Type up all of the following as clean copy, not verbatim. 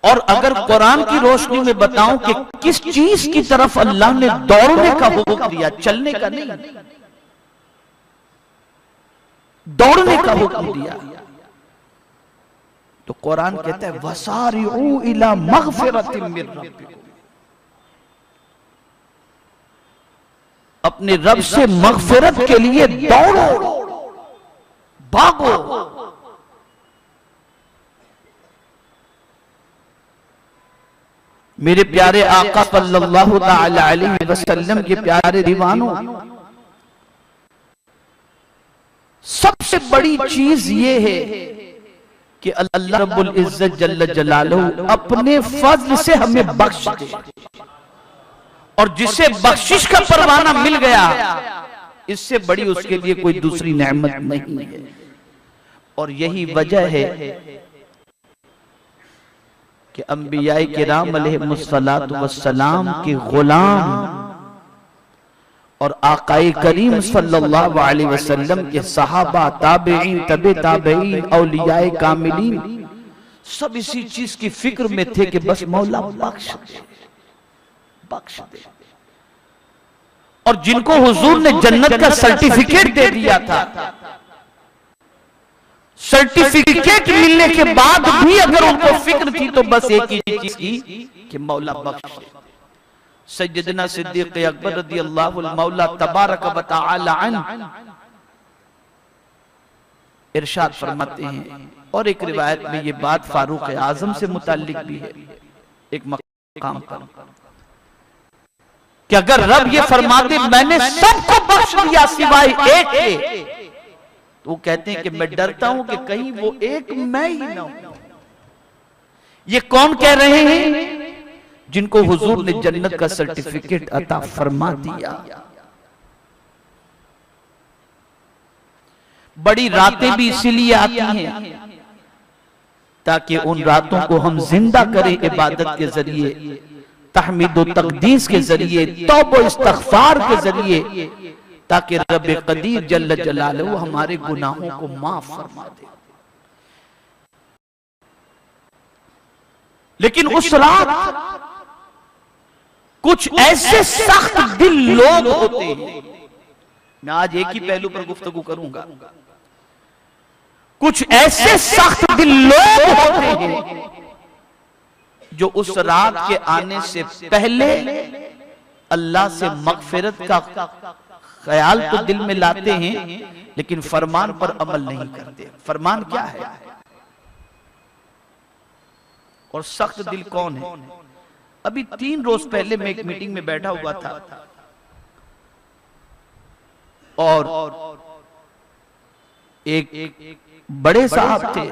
और अगर कुरान की रोशनी में बताऊं कि किस चीज की तरफ अल्लाह ने दौड़ने का हुक्म दिया, चलने का नहीं, दौड़ने का हुक्म दिया, तो कुरान कहता है वसारिऊ इला मगफिरतिम मिन रब्बिकुम, अपने रब से मगफिरत के लिए दौड़ो, भागो। मेरे प्यारे आका सल्लल्लाहु तआला अलैहि वसल्लम के प्यारे दीवानों, सबसे बड़ी चीज ये है कि अल्लाह रब्बुल इज्जत जल्ल जलालहू अपने फजल से हमें बख्श दे, और जिसे बख्शिश का परवाना मिल गया, इससे बड़ी उसके लिए कोई दूसरी नेमत नहीं है। और यही वजह है कि अंबियाए किराम अलैहिमुस्सलातु वस्सलाम के गुलाम और आकाए करीम सल्लल्लाहु अलैहि वसल्लम के सहाबा, ताबईन, तबे ताबईन, औलियाए कामिलीन, सब इसी चीज की फिक्र में थे कि बस मौला बख्श दे, बख्श दे। और जिनको हुजूर ने जन्नत का सर्टिफिकेट दे दिया था, सर्टिफिकेट मिलने के बाद भी अगर उनको फिक्र थी तो बस एक ही चीज की कि मौला बख्श दे। सैयदना सिद्दीक़ अकबर रज़ियल्लाहु अन्हु मौला तबारक व तआला अन्हु इरशाद फरमाते हैं, और एक रिवायत में ये बात फारूक आजम से मुताल्लिक भी है एक मकाम पर, कि अगर रब ये फरमाते मैंने सबको बख्श दिया सिवाय एक के, तो वो कहते हैं कि मैं डरता हूं कि कहीं वो एक मैं ही ना हूं। ये कौन कह रहे हैं? जिनको हुजूर ने जन्नत का सर्टिफिकेट अता फरमा दिया। बड़ी रातें भी इसीलिए आती हैं ताकि उन रातों को हम जिंदा करें इबादत के जरिए, तहमीद व तकदीस के जरिए, तौबा व इस्तिग़फ़ार के जरिए, ताकि रब कदीर जल्ल जलालहू हमारे गुनाहों को माफ फरमा दे। लेकिन उस रात कुछ ऐसे सख्त दिल लोग होते हैं, मैं आज एक ही पहलू पर गुफ्तगू करूंगा, कुछ ऐसे सख्त दिल लोग होते हैं जो उस रात के आने से पहले अल्लाह से मगफिरत का ख्याल तो दिल में लाते हैं, लेकिन फरमान पर अमल नहीं करते। फरमान क्या है और सख्त दिल कौन है? अभी 3 रोज पहले मैं एक मीटिंग में बैठा हुआ था और एक बड़े साहब थे,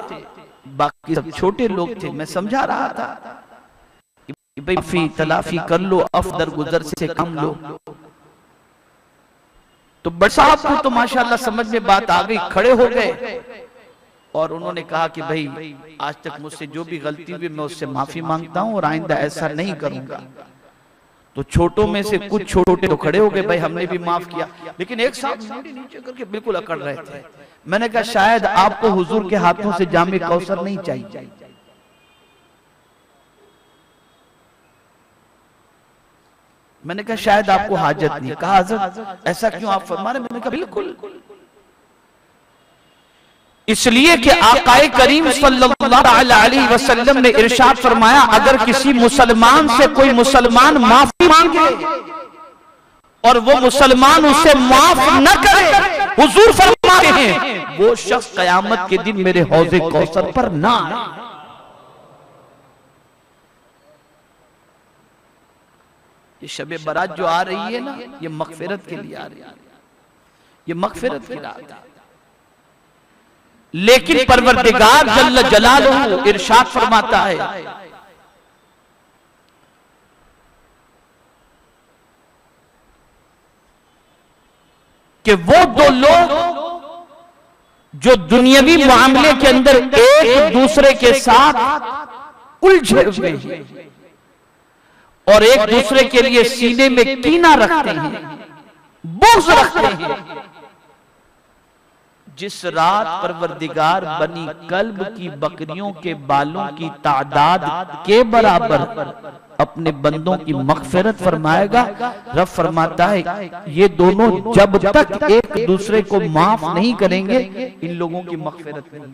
बाकी सब छोटे लोग थे। मैं समझा रहा था कि भाई फी तलाफी कर लो, अफदर गुजर से काम लो। तो बड़े साहब को तो माशाल्लाह समझ में बात आ गई, खड़े हो गए और उन्होंने कहा कि भाई आज तक मुझसे जो भी गलती हुई मैं उससे माफी मांगता हूं और आइंदा ऐसा नहीं करूंगा। तो छोटों में से कुछ छोटे तो खड़े हो गए, भाई हमने भी माफ किया, लेकिन एक साहब नीचे करके बिल्कुल अकड़ रहे थे। मैंने कहा शायद आपको हुजूर के हाथों से जामे कौसर नहीं चाहिए। मैंने कहा शायद आपको हाजत नहीं। कहा हज़रत ऐसा क्यों आप फरमा रहे? मैंने कहा बिल्कुल इसलिए कि आकाए करीम सल्लल्लाहु अलैहि वसल्लम ने इरशाद फरमाया, अगर किसी मुसलमान से कोई मुसलमान माफी मांगे और वो मुसलमान उसे माफ न करे, हुजूर फरमाते हैं वो शख्स कयामत के दिन मेरे हौज़े कौसर पर ना आए। ये शबे बारात जो आ रही है ना, ये मगफिरत के लिए आ रही है, ये मगफिरत की रात है। लेकिन परवरदिगार जल्ल जलालहू इरशाद फरमाता है कि वो 2 लोग जो दुनियावी मामले के अंदर एक दूसरे के साथ उलझे हुए हैं और एक दूसरे के लिए सीने में कीना रखते हैं, बुग़्ज़ रखते हैं, जिस रात परवरदिगार बनी कल्ब की बकरियों के बालों की तादाद के बराबर अपने बंदों की मगफिरत फरमाएगा। रब फरमाता है ये दोनों जब तक एक दूसरे को माफ नहीं करेंगे इन लोगों की मगफिरत नहीं।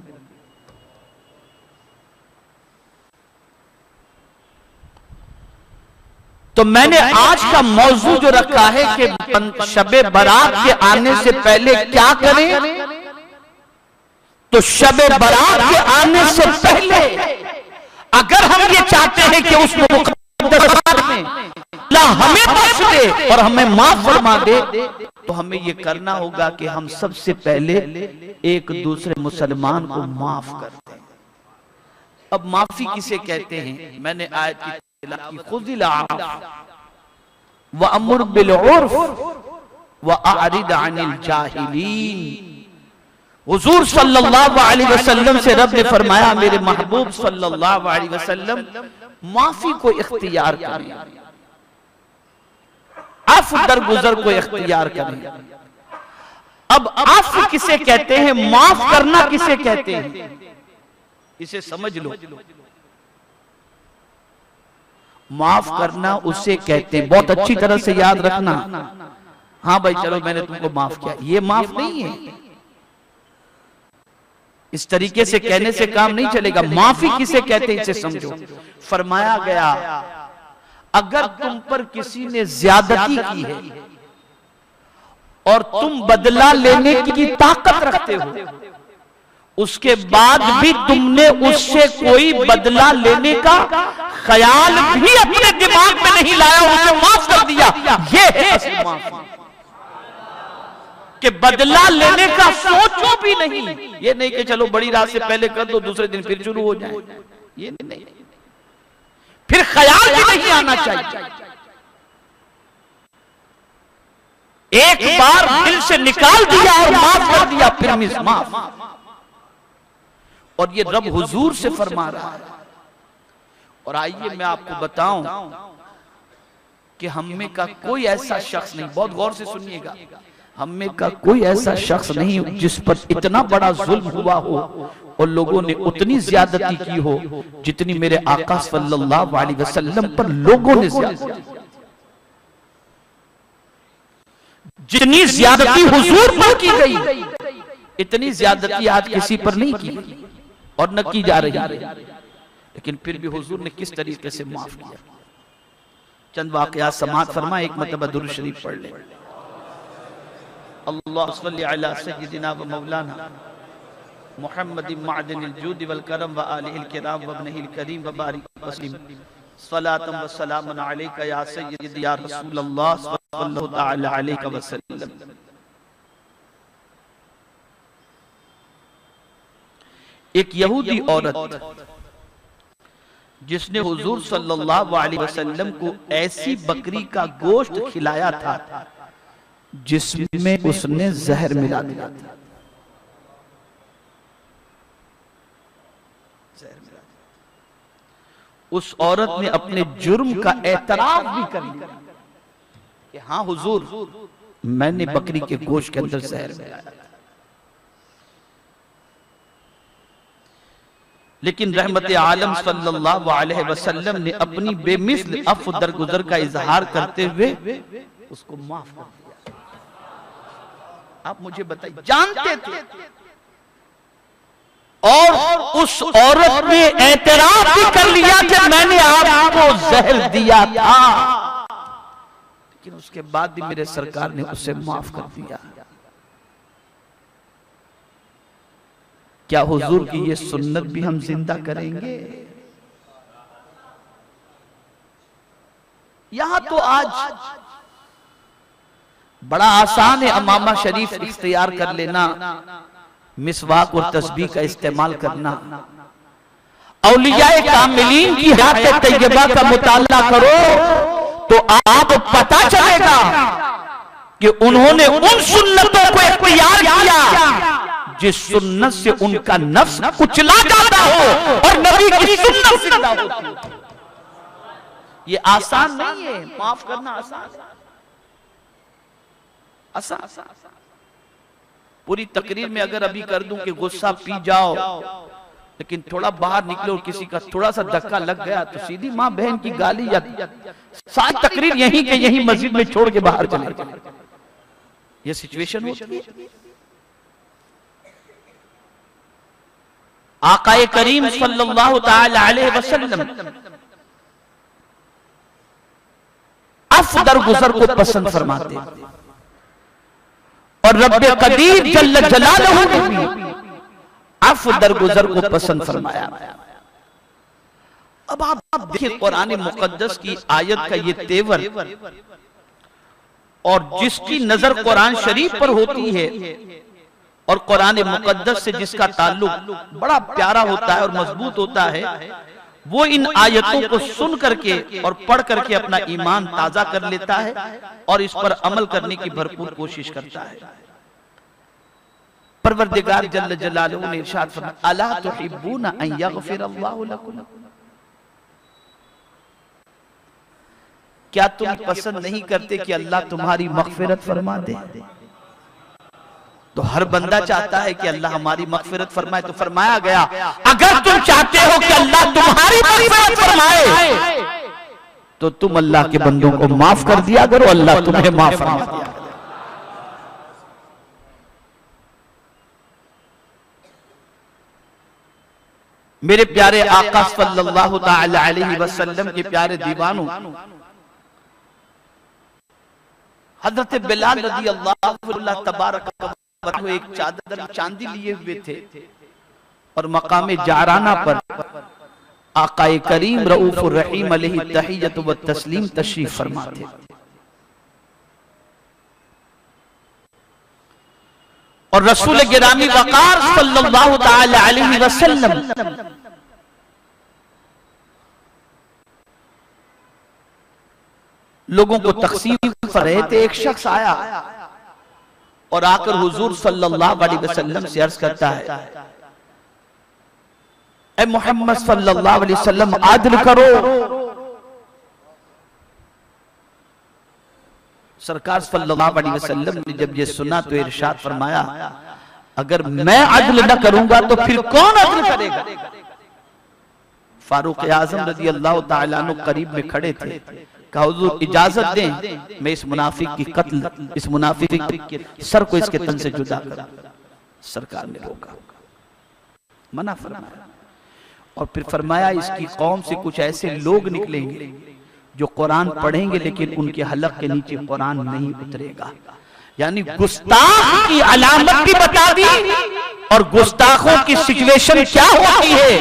तो मैंने आज का मौजू जो रखा है कि शबे बारात के आने से पहले क्या करें, तो शबे बारात के आने से पहले अगर हम ये चाहते हैं कि उस मुक़द्दस रात में अल्लाह हमें बख्श दे और हमें माफ फरमा दे, तो हमें ये करना होगा कि हम सबसे पहले एक दूसरे मुसलमान को माफ कर दें। अब माफी किसे कहते हैं? मैंने आयत की खुज़िल अफ़्व व अमुर बिल उर्फ़ व अअरिद अनिल जाहिलीन। हुजूर सल्लल्लाहु अलैहि वसल्लम से रब ने फरमाया मेरे महबूब सल्लल्लाहु अलैहि वसल्लम माफी को इख्तियार करें, अफ़्व दरगुजर को इख्तियार करें। अब अफ़्व किसे कहते हैं, माफ करना किसे कहते हैं, इसे समझ लो। माफ करना उसे कहते हैं, बहुत अच्छी तरह से याद रखना। हाँ भाई चलो मैंने तुमको माफ किया, ये माफ नहीं है। इस तरीके से कहने से काम नहीं चलेगा। माफी किसे कहते हैं इसे समझो। फरमाया गया अगर तुम पर किसी ने ज्यादती की है और तुम बदला लेने की ताकत रखते हो, उसके बाद भी तुमने उससे कोई बदला लेने का ख्याल भी अपने दिमाग में नहीं लाया, उसे माफ कर दिया, ये है असली माफी। कि बदला लेने का सोचो भी नहीं, ये नहीं कि चलो बड़ी रात से पहले कर दो दूसरे दिन फिर शुरू हो जाए, ये नहीं, फिर ख्याल भी नहीं आना चाहिए। एक बार दिल से निकाल दिया और माफ कर दिया, फिर मिस माफ। और ये रब हुजूर से फरमा रहा है। और आइए मैं आपको बताऊं कि हम में का कोई ऐसा शख्स नहीं, बहुत गौर से सुनिएगा, हम में का कोई ऐसा शख्स नहीं जिस पर इतना बड़ा जुल्म हुआ हो और लोगों ने उतनी ज्यादती की हो जितनी मेरे आका सल्लल्लाहु अलैहि वसल्लम पर लोगों ने ज्यादती, जितनी ज्यादती हुजूर पर की गई इतनी ज्यादती आज किसी पर नहीं की और न की जा रही है। लेकिन फिर भी हुजूर ने किस तरीके से माफ किया। चंद वाकयात समाअत फरमा, एक मरतबा दुरूद शरीफ पढ़ ले। अल्लाहु सल्ली अला सय्यिदिना व मौलाना मुहम्मदिन मअदनिल जूद वल करम व आलिहिल किराम व इब्निहिल करीम व बारिक वसल्लिम सलातन व सलामन अलैका या सय्यदी या रसूलल्लाह सल्लल्लाहु तआला अलैहि वसल्लम। एक यहूदी औरत जिसने हुजूर सल्लल्लाहु अलैहि वसल्लम को ऐसी बकरी का गोश्त खिलाया था जिसमें उसने जहर मिला दिया था, उस औरत ने अपने जुर्म का एतराफ भी कर लिया कि हाँ हुजूर मैंने बकरी के गोश्त के अंदर जहर मिलाया। लेकिन रहमत आलम सल्लल्लाहु अलैहि वसल्लम ने अपनी बेमिसल अफ़्व दरगुजर का इजहार करते हुए उसको माफ कर दिया। आप मुझे बताइए, जानते थे और उस औरत ने एतराफ भी कर लिया कि मैंने आपको जहर दिया था, लेकिन उसके बाद भी मेरे सरकार ने उसे माफ कर दिया। क्या हुजूर की ये सुन्नत भी हम जिंदा करेंगे? यहां तो आज बड़ा आसान है अमामा शरीफ इख्तियार कर लेना, मिसवाक और तस्बीह का इस्तेमाल करना। औलियाए कामिलीन की हयात तैयबा का मुताला करो तो आप पता चलेगा कि उन्होंने उन सुन्नतों को इख्तियार किया जिस सुन्नत से उनका नफ्स कुचला जाता हो और नबी की सुन्नत जिंदा होती है। ये आसान नहीं है, माफ करना आसान। पूरी तकरीर में अगर अभी कर दूं कि गुस्सा पी जाओ, लेकिन थोड़ा बाहर निकलो और किसी का थोड़ा सा धक्का लग गया तो सीधी माँ बहन की गाली, या सारी तकरीर यहीं के यहीं मस्जिद में छोड़ के बाहर चले जाए। ये सिचुएशन होती है। आकाए करीम सल्लल्लाहु ताला अलैहि वसल्लम अफ़ दरगुजर को पसंद फरमाते और रब्बे कदीर जल्ल जलालहू ने भी अफ़ दरगुजर को पसंद फरमाया। अब आप देखिए कुरान मुकद्दस की आयत का ये तेवर, और जिसकी नजर कुरान शरीफ पर होती है और कुरान मुकद्दस से जिसका ताल्लुक बड़ा प्यारा होता है और मजबूत होता है, वो इन आयतों को सुन करके और पढ़ करके अपना ईमान ताजा कर लेता है और इस पर अमल करने की भरपूर कोशिश करता है। परवरदिगार जल्ल जलालहू ने इरशाद फरमाया, अला तुहिब्बूना अन यग़फिरल्लाहु लकुम, क्या तुम पसंद नहीं करते कि अल्लाह तुम्हारी मग़फ़िरत फरमा दे? तो हर बंदा चाहता है कि अल्लाह हमारी मग़फ़िरत फरमाए। तो फरमाया गया, अगर तुम चाहते हो कि अल्लाह तुम्हारी मग़फ़िरत फरमाए तो तुम अल्लाह के बंदों को माफ कर दिया करो, अल्लाह तुम्हें माफ फरमा दिया करो। मेरे प्यारे आका सल्लल्लाहु ताला अलैहि वसल्लम के प्यारे दीवानों, हजरत बिलाल रज़ी अल्लाह तबारक वो एक चादर चांदी लिए हुए थे और मकाम जाराना पर आकाए करीम रऊफुर रहीम अलैहि तहियत व तस्लीम तशरीफ फरमा थे। और रसूल गिरामी वक़ार सल्लल्लाहु ताला अलैहि वसल्लम लोगों को तक़सीम कर रहे थे। एक शख्स आया और आकर हुजूर सल्लल्लाहु अलैहि वसल्लम से अर्ज करता है, ए मोहम्मद सल्लल्लाहु अलैहि वसल्लम आदिल करो। सरकार सल्लल्लाहु अलैहि वसल्लम ने जब ये सुना तो इरशाद फरमाया, अगर मैं अदल न करूंगा तो फिर कौन अदल करेगा? फारूक आजम रज़ी अल्लाह ताला अन्हु करीब में खड़े थे। कहा हुजूर इजाजत दें, मैं इस मुनाफिक की कत्ल, इस मुनाफिक के सर को इसके तन से जुदा करूं। सरकार ने रोका, मना फरमाया और फिर फरमाया, इसकी कौम से कुछ ऐसे लोग निकलेंगे जो कुरान पढ़ेंगे लेकिन उनके हलक के नीचे कुरान नहीं उतरेगा। यानी गुस्ताख की अलामत भी बता दी और गुस्ताखों की सिचुएशन क्या होती है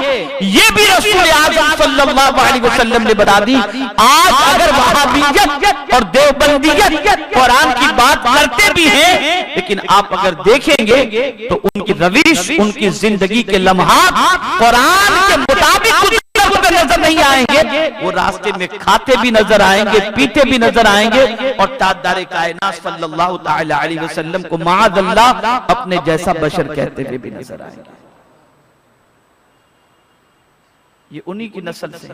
ये भी रसूल आज़म सल्लल्लाहु अलैहि वसल्लम ने बता दी। आज अगर वहाबियत और देवबंदियत कुरान की बात करते भी हैं, लेकिन आप अगर देखेंगे तो उनकी रविश, उनकी जिंदगी के लम्हात कुरान के मुताबिक नजर नहीं आएंगे। वो रास्ते में खाते भी नजर आएंगे, पीते भी नजर आएंगे और ताजदार कायनात सल्लल्लाहु ताला अलैहि वसल्लम को माअज़ल्लाह अपने जैसा बशर कहते हुए भी नजर आएंगे। ये उन्हीं की नस्ल से।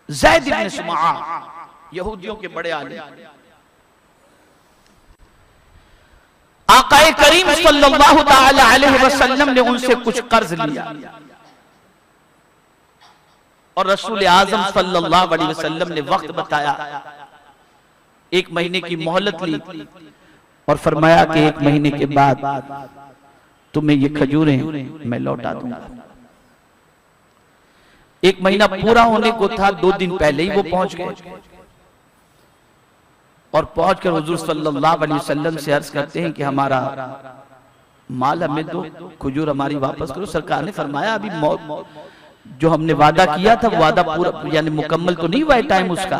ज़ैद इब्न सुमआ यहूदियों के बड़े आलिम, आकाए करीम सल्लल्लाहु ताला अलैहि वसल्लम ने उनसे कुछ कर्ज लिया और रसूल आज़म सल्लल्लाहु अलैहि वसल्लम ने वक्त बताया, 1 महीने की मोहलत ली और फरमाया कि 1 महीने के बाद तुम्हें ये खजूरें मैं लौटा दूंगा। 1 महीना पूरा होने को था, 2 दिन पहले ही वो पहुंच गए और पहुंचकर हुजूर सल्लल्लाहु अलैहि वसल्लम से अर्ज करते हैं कि हमारा माल हमें दो, खजूर हमारी वापस करो। सरकार ने फरमाया, अभी जो हमने वादा किया था वो वादा पूरा यानी मुकम्मल तो नहीं हुआ है टाइम उसका,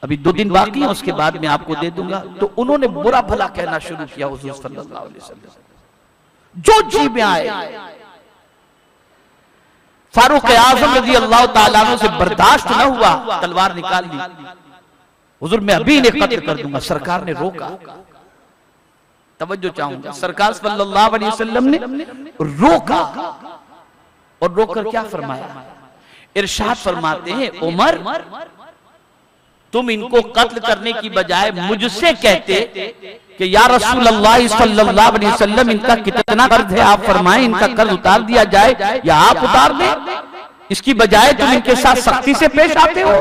अभी 2 दिन बाकी है, उसके बाद मैं आपको दे दूंगा। तो उन्होंने बुरा भला कहना शुरू किया हुजूर सल्लल्लाहु अलैहि वसल्लम, जो जी में आए। फारूक आज़म रज़ी अल्लाह ताला अन्हु से बर्दाश्त न हुआ, तलवार निकाल ली, हुजूर मैं अभी इन्हें कत्ल कर दूंगा। सरकार ने रोका। तवज्जो चाहूंगा, सरकार सल्लल्लाहु अलैहि वसल्लम ने रोका और रोककर क्या फरमाया? इरशाद फरमाते हैं, उमर तुम इनको कत्ल करने की बजाय मुझसे कहते कि या रसूल अल्लाह सल्लल्लाहु अलैहि वसल्लम इनका कितना कर्ज है, आप फरमाएं इनका कर्ज उतार दिया जाए या आप उतार दें, इसकी बजाय तुम इनके साथ सख्ती से पेश आते हो।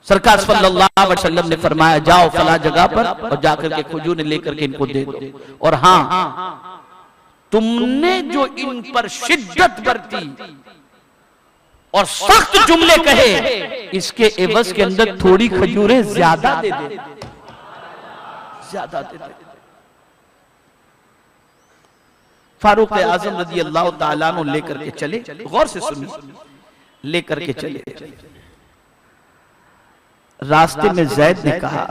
सरकार सल्लल्लाहु अलैहि वसल्लम ने फरमाया जाओ फला जगह पर और जाकर के खजूर लेकर के इनको दे दो, और हाँ तुमने जो इन पर शिद्दत बरती और सख्त जुमले कहे, इसके एवज के अंदर थोड़ी खजूरें ज्यादा दे दे, ज्यादा दे दे। फारूक आजम रजी अल्लाह ताला अन्हु लेकर के चले, गौर से सुनिए, लेकर के चले। रास्ते में जैद ने कहा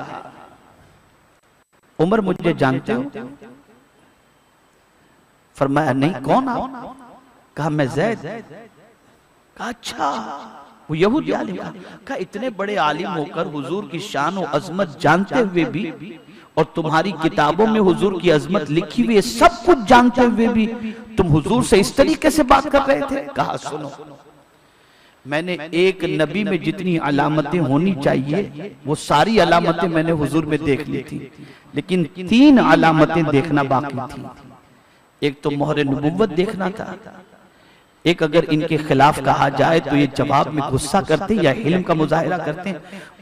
उमर मुझे जानते हो? फरमाया नहीं, कौन आप? कहा मैं जैद। कहा अच्छा, वो यहूदी आलिम। कहा इतने बड़े आलिम होकर हुजूर की शान और अजमत जानते हुए भी, और तुम्हारी किताबों में हुजूर की अजमत लिखी हुई है, सब कुछ जानते हुए भी तुम हुजूर से इस तरीके से बात कर रहे थे? कहा सुनो, मैंने एक नबी में जितनी अलामतें होनी चाहिए वो सारी अलामतें मैंने हुजूर में देख ली थी, लेकिन 3 अलामतें देखना बाकी थी। एक तो मोहर नबुव्वत देखना था, एक अगर इनके खिलाफ कहा जाए तो ये जवाब में गुस्सा करते या हिल्म का मुजाहिरा करते,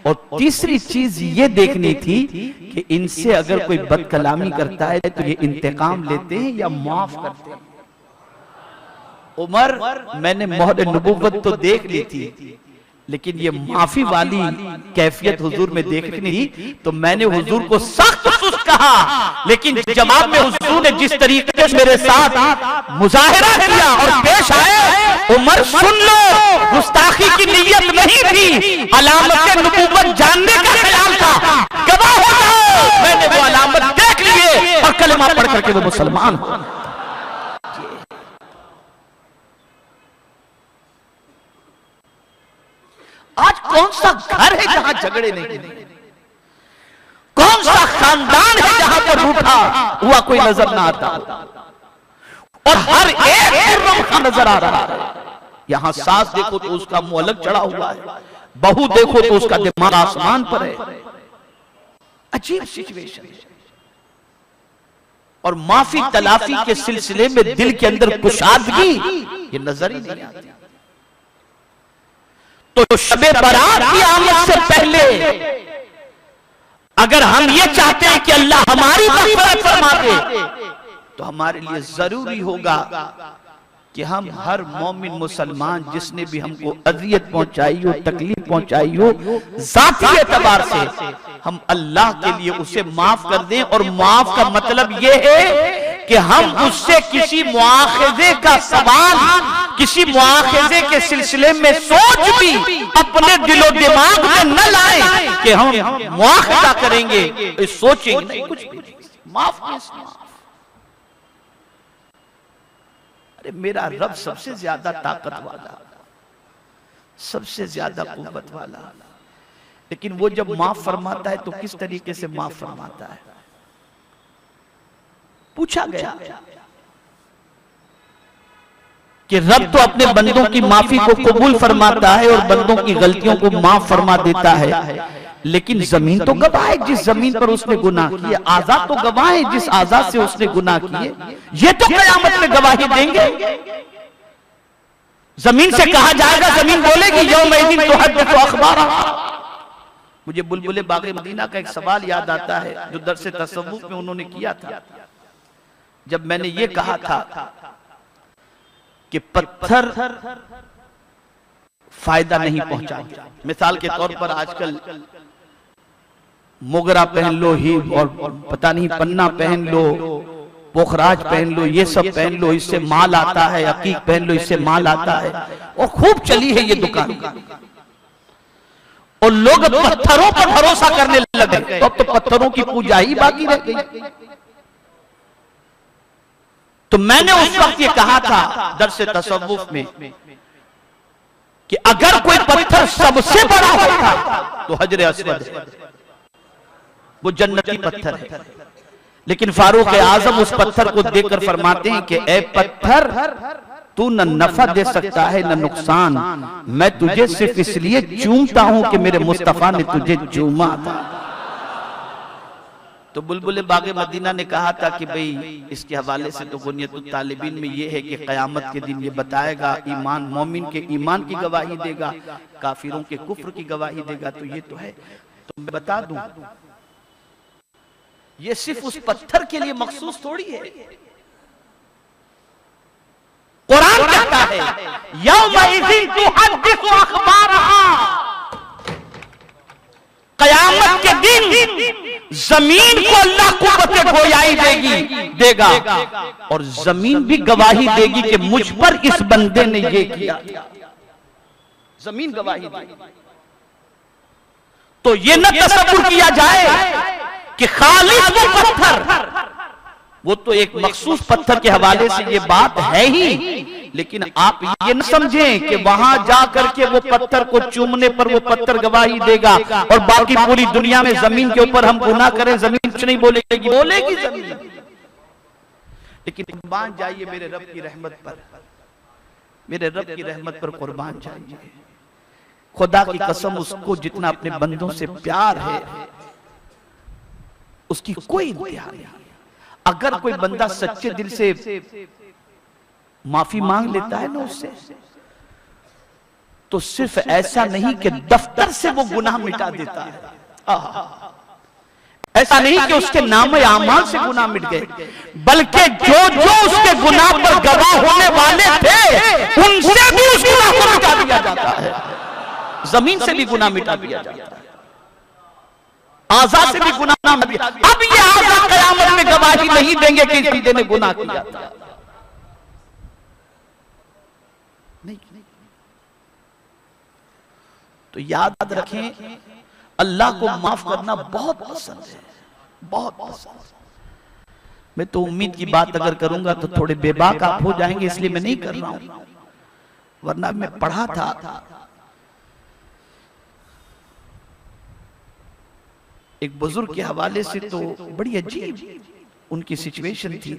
और तीसरी चीज ये देखनी थी कि इनसे अगर कोई बदकलामी करता है तो ये इंतकाम लेते हैं या माफ करते हैं। उमर, मैंने मोहर नबुव्वत तो देख ली थी, लेकिन ये माफी वाली कैफियत हुजूर में देखनी थी, तो मैंने हुजूर को सख्त सुस्त कहा, लेकिन जवाब में हुजूर ने जिस तरीके से मेरे साथ मुजाहिरा किया और पेश आए, उमर सुन लो, गुस्ताखी की नीयत नहीं थी, अलामत नबुव्वत जानने का ख्याल था, गवाह हो जाओ मैंने वो अलामत देख लिए और कलमा पढ़ करके वो मुसलमान हो। आज कौन सा घर है जहां झगड़े नहीं, कौन सा खानदान है जहां पर रूठा हुआ कोई नजर ना आता, और हर एक नजर आ रहा है। यहां सास देखो तो उसका मुंह अलग चढ़ा हुआ है, बहू देखो तो उसका दिमाग आसमान पर है। अजीब सिचुएशन है। और माफी तलाफी के सिलसिले में दिल के अंदर कुशादगी ये नजर ही नहीं आती। तो शबे बारात की आमद से पहले अगर हम ये चाहते हैं कि अल्लाह हमारी मग़फ़िरत फरमा दे, तो हमारे लिए जरूरी होगा कि हम हर मोमिन मुसलमान जिसने भी हमको अज़ियत पहुंचाई हो, तकलीफ पहुंचाई हो, ज़ाती एतबार से हम अल्लाह के लिए उसे माफ कर दें। और माफ का मतलब यह है कि हम उससे किसी मुआखज़े का सवाल, किसी मुआखज़े के सिलसिले में सोच भी अपने दिलो दिमाग में न लाएं कि हम मुआखज़ा करेंगे, सोचेंगे नहीं कुछ भी। माफ अरे मेरा रब सबसे ज्यादा ताकत वाला, सबसे ज्यादा कुव्वत वाला, लेकिन वो जब माफ फरमाता है तो किस तरीके से माफ फरमाता है? पूछा गया कि रब तो अपने बंदों की माफी को कबूल फरमाता है और बंदों की गलतियों को माफ फरमा देता है, लेकिन जमीन तो गवाह है जिस जमीन पर उसने गुनाह किए, आजाद तो गवाह है जिस आजाद से उसने गुनाह किए, ये तो क़यामत में गवाही देंगे। जमीन से कहा जाएगा, जमीन बोलेगी यौमइज़िन तुहद्दिसु अख़बारहा। मुझे बुलबुले बाग़े मदीना का एक सवाल याद आता है जो दर्से तसव्वुफ़ में उन्होंने किया था। जब मैंने ये कहा था कि पत्थर फायदा नहीं पहुंचाते, मिसाल के तौर पर आजकल मोगरा पहन लो ही और पता नहीं पन्ना पहन लो, पोखराज पहन लो, ये सब पहन लो, इससे माल आता है, अकीक पहन लो, इससे माल आता है, और खूब चली है ये दुकान, और लोग पत्थरों पर भरोसा करने लगे, तो अब तो पत्थरों की पूजा ही बाकी रह गई। तो मैंने उस वक्त ये कहा था दर्से तसव्वुफ में कि अगर कोई पत्थर सबसे बड़ा होता तो हजरे अस्वद है, वो जन्नती पत्थर है, लेकिन फारूक आजम उस पत्थर को देखकर फरमाते हैं कि ए पत्थर, तू न नफा दे सकता है न नुकसान, मैं तुझे सिर्फ इसलिए चूमता हूं कि मेरे मुस्तफा ने तुझे चूमा था। तो बुलबुल बागे मदीना ने कहा था कि भाई इसके हवाले से तो बुनियतुत तालिबीन में ये है कि क़यामत के दिन ये बताएगा, ईमान मोमिन के ईमान की गवाही देगा, काफिरों के कुफ्र की गवाही देगा। तो ये तो है। तो मैं बता दूं, ये सिर्फ उस पत्थर के लिए मखसूस थोड़ी है। कुरान कहता है यौमइज़िन तुहद्दिसु अख़बारहा, क़यामत के दिन जमीन को अल्लाह कुव्वत गोयाई देगा और जमीन भी गवाही देगी कि मुझ पर इस बंदे ने ये किया। जमीन गवाही देगी। तो ये न तसव्वुर किया जाए कि खालिस वो पत्थर, वो तो एक मखसूस पत्थर के हवाले से ये बात है ही, लेकिन आप ये न समझें कि वहां जाकर के वो पत्थर को चूमने पर वो पत्थर गवाही देगा और बाकी पूरी दुनिया में जमीन के ऊपर हम गुनाह करें जमीन कुछ नहीं बोलेगी, बोलेगी जमीन। लेकिन कुर्बान जाइए मेरे रब की रहमत पर, मेरे रब की रहमत पर कुर्बान जाइए। खुदा की कसम, उसको जितना अपने बंदों से प्यार है उसकी कोई इंतहा नहीं। अगर कोई बंदा सच्चे दिल से माफी मांग लेता है ना उससे, तो सिर्फ ऐसा नहीं कि दफ्तर से वो गुनाह मिटा देता है, ऐसा नहीं कि उसके नाम आमाल से गुनाह मिट गए, बल्कि जो जो उसके गुनाह पर गवाह होने वाले थे उनसे भी उस गुनाह को मिटा दिया जाता है, जमीन से भी गुनाह मिटा दिया जाता है, आज़ा से भी गुनाह ना दिया। अब ये आज़ा क़यामत में गवाही नहीं देंगे कि इस बंदे ने गुनाह किया था। नहीं। तो याद रखें, अल्लाह को माफ करना बहुत पसंद है, बहुत पसंद। मैं तो उम्मीद की बात अगर करूंगा तो थोड़े बेबाक आप हो जाएंगे, इसलिए मैं नहीं कर रहा हूं, वरना मैं पढ़ा था एक बुजुर्ग के हवाले से, तो बड़ी अजीब उनकी सिचुएशन थी।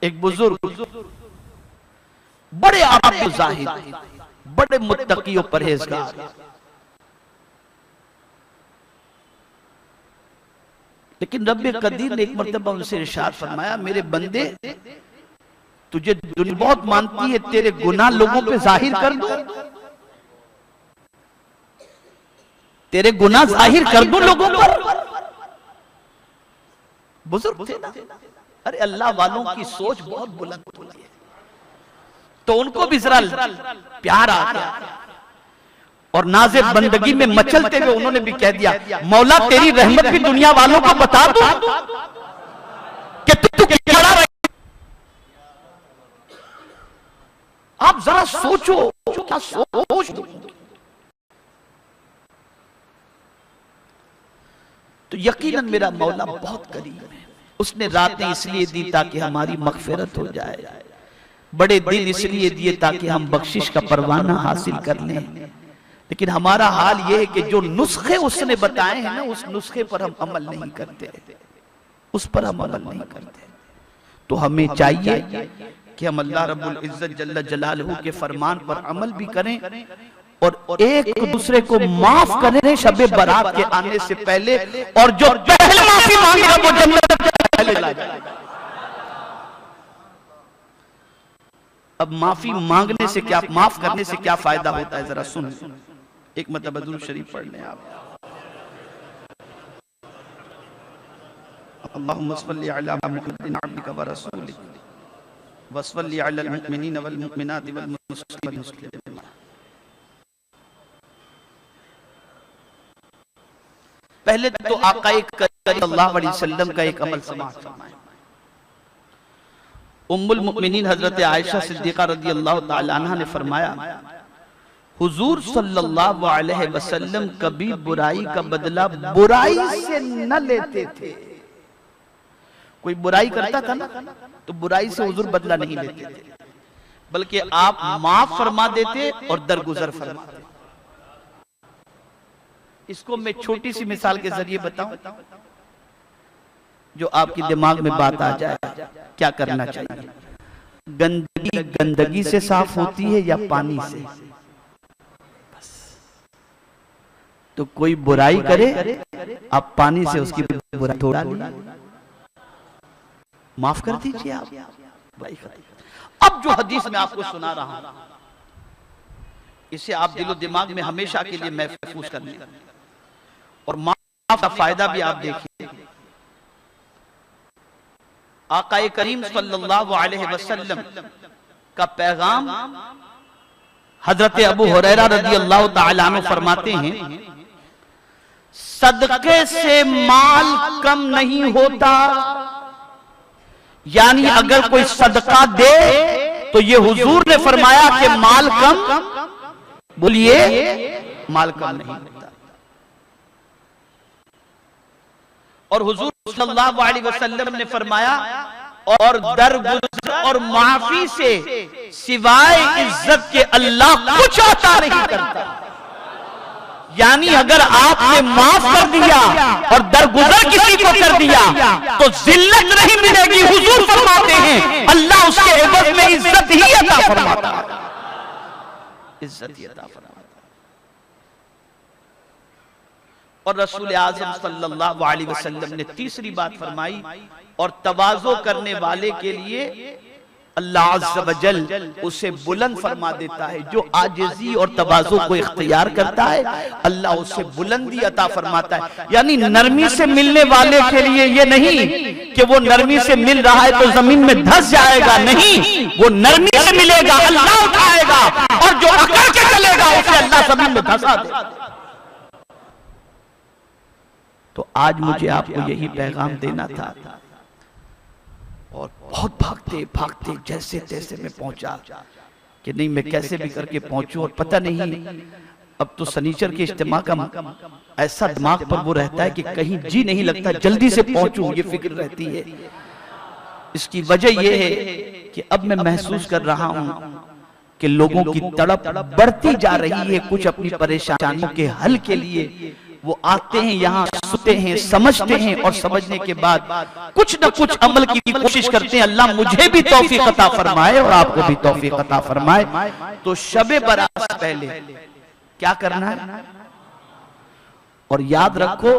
एक बुजुर्ग बड़े आबिद ज़ाहिद, बड़े मुत्तकी और परहेजगार, लेकिन रब्बे कदीर ने एक मर्तबा उनसे इरशाद फरमाया, मेरे बंदे तुझे दुनिया बहुत मानती है, तेरे गुनाह लोगों पे जाहिर कर दूं, तेरे गुनाह जाहिर कर दूं लोगों पर। बुजुर्ग थे ना, अरे अल्लाह वालों की सोच बहुत बुलंद होती है, तो उनको भी जरा प्यार आ गया और नाज़े बंदगी में मचलते हुए उन्होंने भी कह दिया, मौला तेरी रहमत भी दुनिया वालों को बता दूं कि तू खड़ा रहे। आप जरा सोचो, क्या सोच। तो यकीनन मेरा मौला बहुत करीब है, उसने रातें इसलिए दी ताकि हमारी मगफिरत हो जाए, बड़े दिन इसलिए दिए ताकि हम बख्शिश का परवाना हासिल कर लें। लेकिन हमारा हाल यह है कि जो नुस्खे उसने बताए हैं ना, उस नुस्खे पर हम अमल नहीं करते, उस पर हम अमल नहीं करते। तो हमें चाहिए कि हम अल्लाह रब्बुल इज्जत जल्ल जलालहू के फरमान पर अमल भी करें और एक दूसरे को माफ करें शबे बारात के आने से पहले, और जो पहले माफी मांगेगा वो जन्नत पहले ला जाएगा। अब माफी मांगने से क्या, माफ करने से क्या फायदा होता है, जरा सुन। एक मतलब दुरूद शरीफ पढ़ लें आप। अल्लाहुम्मा सल्लि अला मुहम्मदिन अब्दिका व रसूलिक व सल्लि अलल मुमिनीन वल मुमिनात वल मुस्लिमीन वल मुस्लिमात। पहले तो आकाए सल्लल्लाहु अलैहि वसल्लम का एक अमल समाअत फरमाएं। उम्मुल मुमिनीन हजरत आयशा सिद्दीका रज़ियल्लाहु ताला अन्हा ने फरमाया, हुजूर सल्लल्लाहु अलैहि वसल्लम कभी बुराई का बदला बुराई से न लेते थे। कोई बुराई करता था ना, तो बुराई से हुजूर बदला नहीं लेते थे, बल्कि आप माफ फरमा देते और दरगुजर फरमाते। इसको मैं छोटी सी मिसाल के जरिए बताऊं जो आपकी दिमाग में बात आ जाए। क्या करना चाहिए? गंदगी गंदगी से साफ होती है या पानी से? बस। तो कोई बुराई करे, आप पानी से उसकी बुराई धो डालिए, माफ कर दीजिए आप। अब जो हदीस में आपको सुना रहा हूं, इसे आप दिलो दिमाग में हमेशा के लिए महफूज कर लें, और माफ का फायदा भी आप देखिए। आकाए करीम सल्लल्लाहु अलैहि वसल्लम का पैगाम हजरत अबू हुरैरा रज़ियल्लाहु ताला अन्हु फरमाते हैं, सदके से माल कम नहीं होता। यानी अगर कोई सदका दे तो ये हुजूर ने फरमाया कि माल कम, बोलिए, माल कम नहीं होता। और हुजूर सल्लल्लाहु अलैहि वसल्लम ने फरमाया, और दरगुजर और माफी से सिवाय इज्जत के अल्लाह कुछ अता नहीं करता। यानी अगर आपने माफ कर दिया और दरगुजर किसी को कर दिया तो जिल्लत नहीं मिलेगी। हुजूर फरमाते हैं अल्लाह उसके एवज में इज्जत ही अता फरमाता है, इज्जत ही अता फरमाता है। और रसूल आज़म सल्लल्लाहु अलैहि वसल्लम ने तीसरी बात फरमाई, और तवाज़ो करने वाले के लिए अल्लाह अज़्ज़ व जल उसे बुलंद फरमा देता है। जो आजिज़ी और तवाज़ो को इख्तियार करता है अल्लाह उसे बुलंदी अता फरमाता है। यानी नरमी से मिलने वाले के लिए ये नहीं कि वो नरमी से मिल रहा है तो जमीन में धंस जाएगा, नहीं, वो नरमी से मिलेगा, अल्लाह उठाएगा, और जो अकड़ के चलेगा उसे अल्लाह जमीन में धंसा देगा। तो आज मुझे आपको यही पैगाम देना था, और बहुत भागते भागते जैसे तैसे मैं पहुंचा कि नहीं, मैं कैसे भी करके पहुंचूं। और पता नहीं, अब तो सनीचर के इज्तिमा का ऐसा दिमाग पर वो रहता है कि कहीं जी नहीं लगता, जल्दी से पहुंचूं, ये फिक्र रहती है। इसकी वजह यह है कि अब मैं महसूस कर रहा हूं कि लोगों की तड़प बढ़ती जा रही है। कुछ अपनी परेशानियों के हल के लिए वो आते हैं, यहाँ सुनते हैं, समझते हैं, और समझने के बाद कुछ न कुछ अमल की कोशिश करते हैं। अल्लाह मुझे भी तौफीक अता फरमाए और आपको भी तौफीक अता फरमाए। तो शबे बारात से पहले क्या करना है? और याद रखो,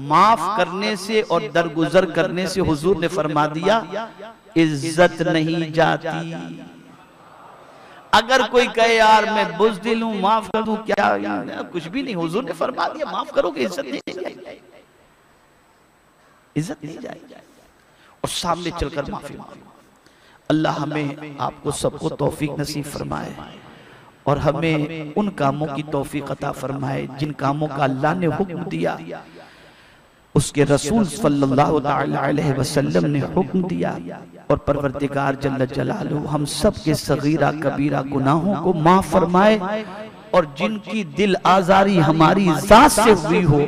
माफ करने से और दरगुजर करने से हुजूर ने फरमा दिया इज्जत नहीं जाती। अगर कोई कहे यार मैं बुज़दिल हूं, माफ कर दूं, क्या कुछ भी नहीं, हुजूर ने फरमा दिया माफ करोगे इज्जत नहीं जाएगी, इज्जत नहीं जाएगी। और सामने चलकर माफी मांगो। अल्लाह हमें आपको सबको तौफीक नसीब फरमाए, और हमें उन कामों की तौफीक अता फरमाए जिन कामों का अल्लाह ने हुक्म दिया, उसके रसूल सल्लल्लाहु अलैहि वसल्लम ने हुक्म दिया। और परवरदिगार जल्ल जलालहू हम सब के सगीरा कबीरा गुनाहों को माफ फरमाए, और जिनकी दिल आजारी हमारी जात से हुई हो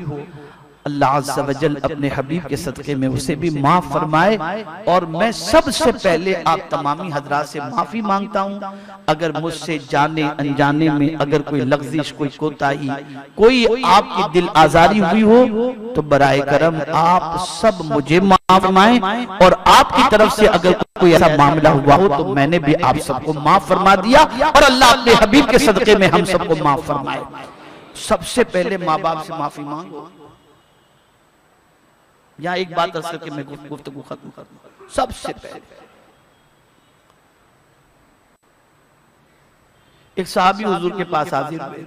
अल्लाह अज़्ज़ व जल अपने हबीब के सदक़े में उसे भी माफ फरमाए। और मैं सबसे पहले आप तमामी हजरात से माफी मांगता हूँ, अगर मुझसे जाने अनजाने में अगर कोई लग़्ज़िश, कोई कोताही, कोई आपकी दिल आजारी हुई हो तो बराए करम आप सब मुझे माफ फरमाएं, और आपकी तरफ से अगर कोई ऐसा मामला हुआ हो तो मैंने भी आप सबको माफ फरमा दिया, और अल्लाह अपने हबीब के सदक़े में हम सबको माफ फरमाए। सबसे पहले माँ बाप से माफी मांगो। यहां एक बात अर्ज़ करके मैं गुफ्तगू खत्म कर दूं। सबसे पहले एक सहाबी हुजूर के पास हाजिर हुए,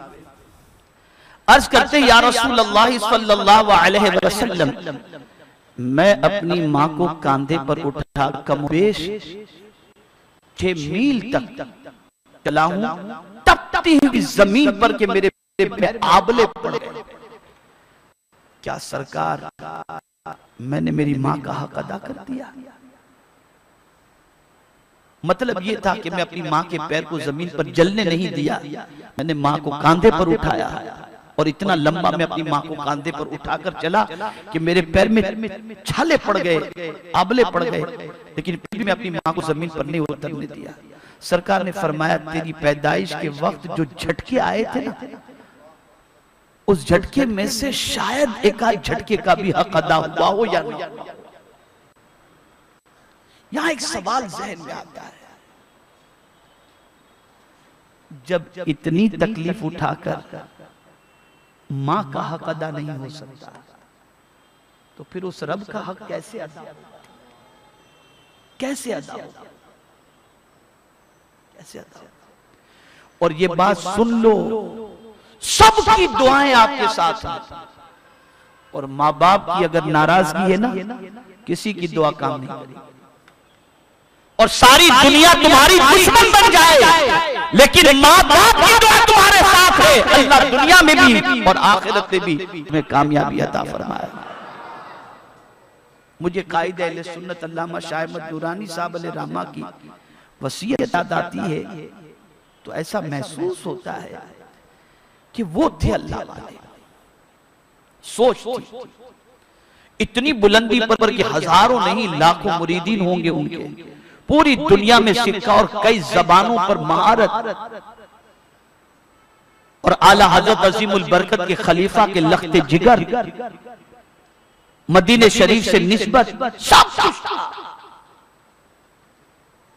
अर्ज करते या रसूल अल्लाह सल्लल्लाहु अलैहि वसल्लम, मैं अपनी माँ को कांधे पर उठा कमोबेश 6 मील तक चला हूं, तपती हुई जमीन पर के मेरे पैर आबले पड़ गए। क्या सरकार मैंने मेरी माँ का हक अदा कर दिया? मतलब ये था कि मैं अपनी माँ के पैर को जमीन पर जलने नहीं दिया, मैंने माँ को कांधे पर उठाया, और इतना लंबा मैं अपनी माँ को कांधे पर उठाकर चला कि मेरे पैर में छाले पड़ गए, आबले पड़ गए, लेकिन फिर भी मैं अपनी माँ को जमीन पर नहीं उतरने दिया। सरकार ने फरमाया तेरी पैदाइश के वक्त जो झटके आए थे ना, उस झटके में से शायद एक आध झटके का भी हक अदा हुआ हो या नहीं। यहां एक सवाल जहन में आता है, जब इतनी तकलीफ उठाकर मां का हक अदा नहीं हो सकता, तो फिर उस रब का हक कैसे अदा होगा? कैसे अदा होगा? कैसे अदा होगा? और ये बात सुन लो, सबकी दुआएं आपके साथ हैं, और माँ बाप की अगर नाराजगी है ना, किसी की दुआ काम नहीं करेगी। और सारी दुनिया तुम्हारी दुश्मन बन जाए, लेकिन माँ बाप की दुआ तुम्हारे साथ है। अल्लाह दुनिया में भी और आखिरत में भी तुम्हें कामयाबी अता फरमाए। मुझे कायदे अहले सुन्नत अल्लामा शाह अहमद दुरानी साहब अलैहिर्रहमा की वसीयत याद आती है, तो ऐसा महसूस होता है कि वो थे अल्लाह वाले। सोच थी इतनी बुलंदी पर कि हजारों नहीं लाखों मुरीदीन होंगे उनके, पूरी दुनिया में सिक्का और कई जबानों पर महारत, और आला हजरत अजीमुल बरकत के खलीफा के लख्ते जिगर, मदीने शरीफ से निस्बत, सब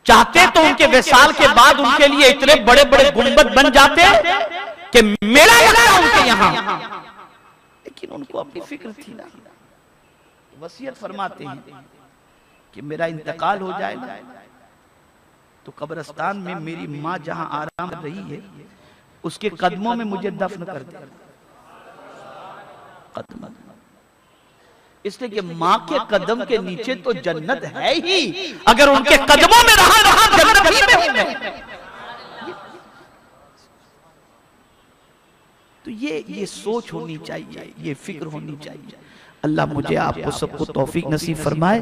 चाहते तो उनके विसाल के बाद उनके लिए इतने बड़े बड़े गुंबद बन जाते कि मेला लगता उनके यहां, लेकिन उनको अपनी फिक्र थी ना। वसीयत फरमाते हैं कि मेरा इंतकाल हो जाए ना, तो कब्रिस्तान में मेरी माँ जहां आराम कर रही है उसके कदमों में मुझे दफन कर दे। कदम, इसलिए कि माँ के कदम के नीचे तो जन्नत है ही, अगर उनके कदमों में रहा जन्नत ही में हूं। तो ये सोच होनी चाहिए, ये फिक्र होनी चाहिए। अल्लाह मुझे आपको सबको तौफीक नसीब फरमाए।